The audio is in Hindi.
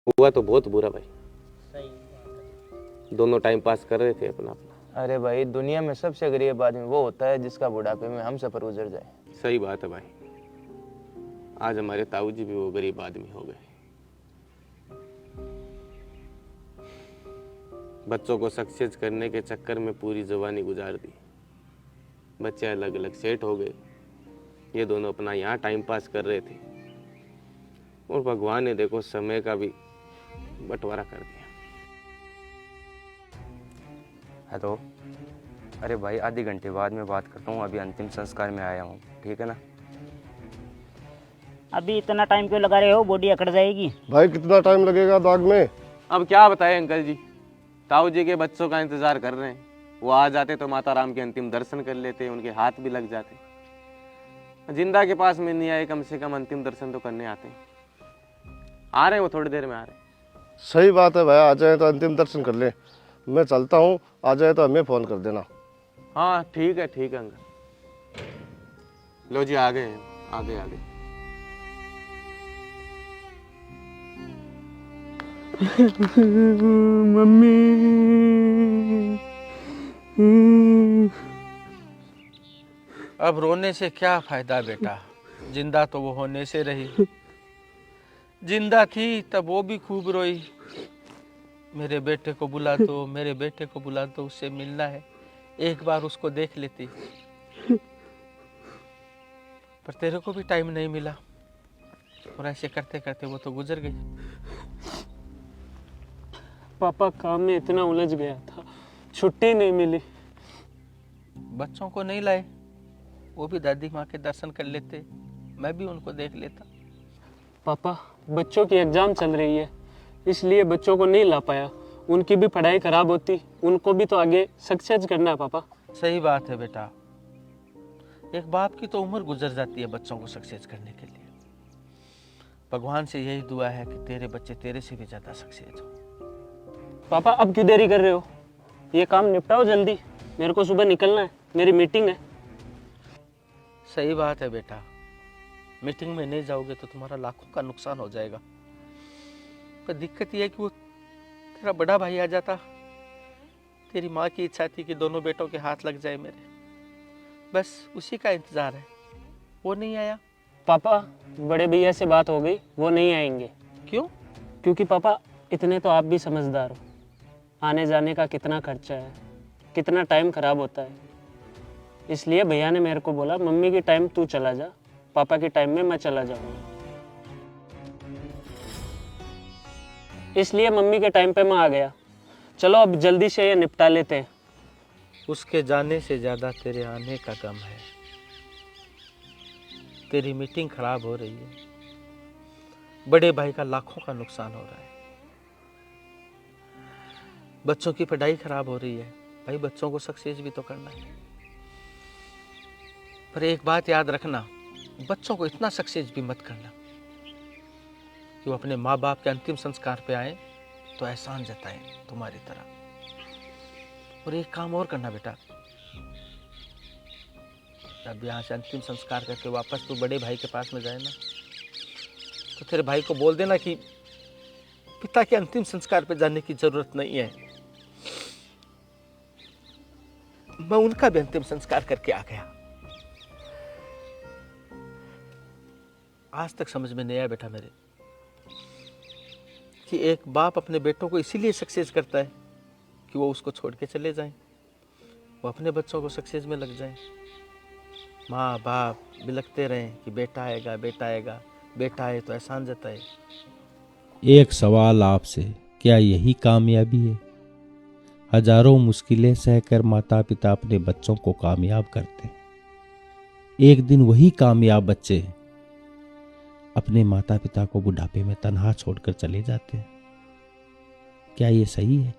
हुआ तो बहुत बुरा भाई। सही बात है। दोनों टाइम पास कर रहे थे अपना अपना। अरे भाई, दुनिया में सबसे गरीब आदमी वो होता है जिसका बुढ़ापे में हम सफर गुजर जाए। सही बात है भाई। आज हमारे ताऊ जी भी वो गरीब आदमी हो गए। बच्चों को सक्सेस करने के चक्कर में पूरी जवानी गुजार दी। बच्चे अलग अलग सेट हो गए। ये दोनों अपना यहाँ टाइम पास कर रहे थे और भगवान ने देखो समय का भी बंटवारा कर दिया। हेलो। अरे भाई, आधे घंटे बाद में बात करता हूँ, अभी अंतिम संस्कार में आया हूँ, ठीक है ना? अभी इतना टाइम क्यों लगा रहे हो, बॉडी अकड़ जाएगी। भाई कितना टाइम लगेगा दाग में? अब क्या बताएं अंकल जी, ताऊ जी के बच्चों का इंतजार कर रहे हैं। वो आ जाते तो माता राम के अंतिम दर्शन कर लेते, उनके हाथ भी लग जाते। जिंदा के पास में नहीं आए, कम से कम अंतिम दर्शन तो करने आते हैं। आ रहे हैं वो, थोड़ी देर में आ रहे हैं। सही बात है भाई, आ जाए तो अंतिम दर्शन कर ले। मैं चलता हूँ, आ जाए तो हमें फ़ोन कर देना। हाँ ठीक है अंकल। लो जी, आ गए आगे आगे। मम्मी। अब रोने से क्या फायदा बेटा, जिंदा तो वो होने से रही। जिंदा थी तब वो भी खूब रोई, मेरे बेटे को बुला दो, मेरे बेटे को बुला दो, उससे मिलना है, एक बार उसको देख लेती। पर तेरे को भी टाइम नहीं मिला और ऐसे करते करते वो तो गुजर गई। पापा काम में इतना उलझ गया था, छुट्टी नहीं मिली। बच्चों को नहीं लाए, वो भी दादी माँ के दर्शन कर लेते, मैं भी उनको देख लेता। पापा बच्चों की एग्जाम चल रही है, इसलिए बच्चों को नहीं ला पाया। उनकी भी पढ़ाई खराब होती, उनको भी तो आगे सक्सेस करना है पापा। सही बात है बेटा, एक बाप की तो उम्र गुजर जाती है बच्चों को सक्सेस करने के लिए। भगवान से यही दुआ है कि तेरे बच्चे तेरे से भी ज्यादा सक्सेस हो। पापा अब क्यों देरी कर रहे हो, ये काम निपटाओ जल्दी, मेरे को सुबह निकलना है, मेरी मीटिंग है। सही बात है बेटा, मीटिंग में नहीं जाओगे तो तुम्हारा लाखों का नुकसान हो जाएगा। पर दिक्कत यह है कि वो तेरा बड़ा भाई आ जाता। तेरी माँ की इच्छा थी कि दोनों बेटों के हाथ लग जाए मेरे, बस उसी का इंतजार है। वो नहीं आया। पापा बड़े भैया से बात हो गई, वो नहीं आएंगे। क्यों? क्योंकि पापा इतने तो आप भी समझदार हो, आने जाने का कितना खर्चा है, कितना टाइम खराब होता है। इसलिए भैया ने मेरे को बोला मम्मी की टाइम तू चला जा, पापा की टाइम में मैं चला जाऊंगा। इसलिए मम्मी के टाइम पे मैं आ गया। चलो अब जल्दी से ये निपटा लेते हैं। उसके जाने से ज्यादा तेरे आने का गम है। तेरी मीटिंग खराब हो रही है, बड़े भाई का लाखों का नुकसान हो रहा है, बच्चों की पढ़ाई खराब हो रही है। भाई बच्चों को सक्सेस भी तो करना है। पर एक बात याद रखना, बच्चों को इतना सक्सेस भी मत करना कि वो अपने माँ बाप के अंतिम संस्कार पे आए तो एहसान जताएं तुम्हारी तरह। और एक काम और करना बेटा, जब यहाँ से अंतिम संस्कार करके वापस तू बड़े भाई के पास में जाए ना, तो तेरे भाई को बोल देना कि पिता के अंतिम संस्कार पे जाने की जरूरत नहीं है, मैं उनका भी अंतिम संस्कार करके आ गया। आज तक समझ में नहीं आया बेटा मेरे कि एक बाप अपने बेटों को इसीलिए सक्सेस करता है कि वो उसको छोड़ के चले जाएं, वो अपने बच्चों को सक्सेस में लग जाएं। माँ बाप बिलखते रहें कि बेटा आएगा, बेटा आएगा, बेटा आए तो एहसान जताए। एक सवाल आपसे, क्या यही कामयाबी है? हजारों मुश्किलें सहकर माता पिता अपने बच्चों को कामयाब करते हैं। एक दिन वही कामयाब बच्चे अपने माता पिता को बुढ़ापे में तन्हा छोड़कर चले जाते हैं। क्या ये सही है?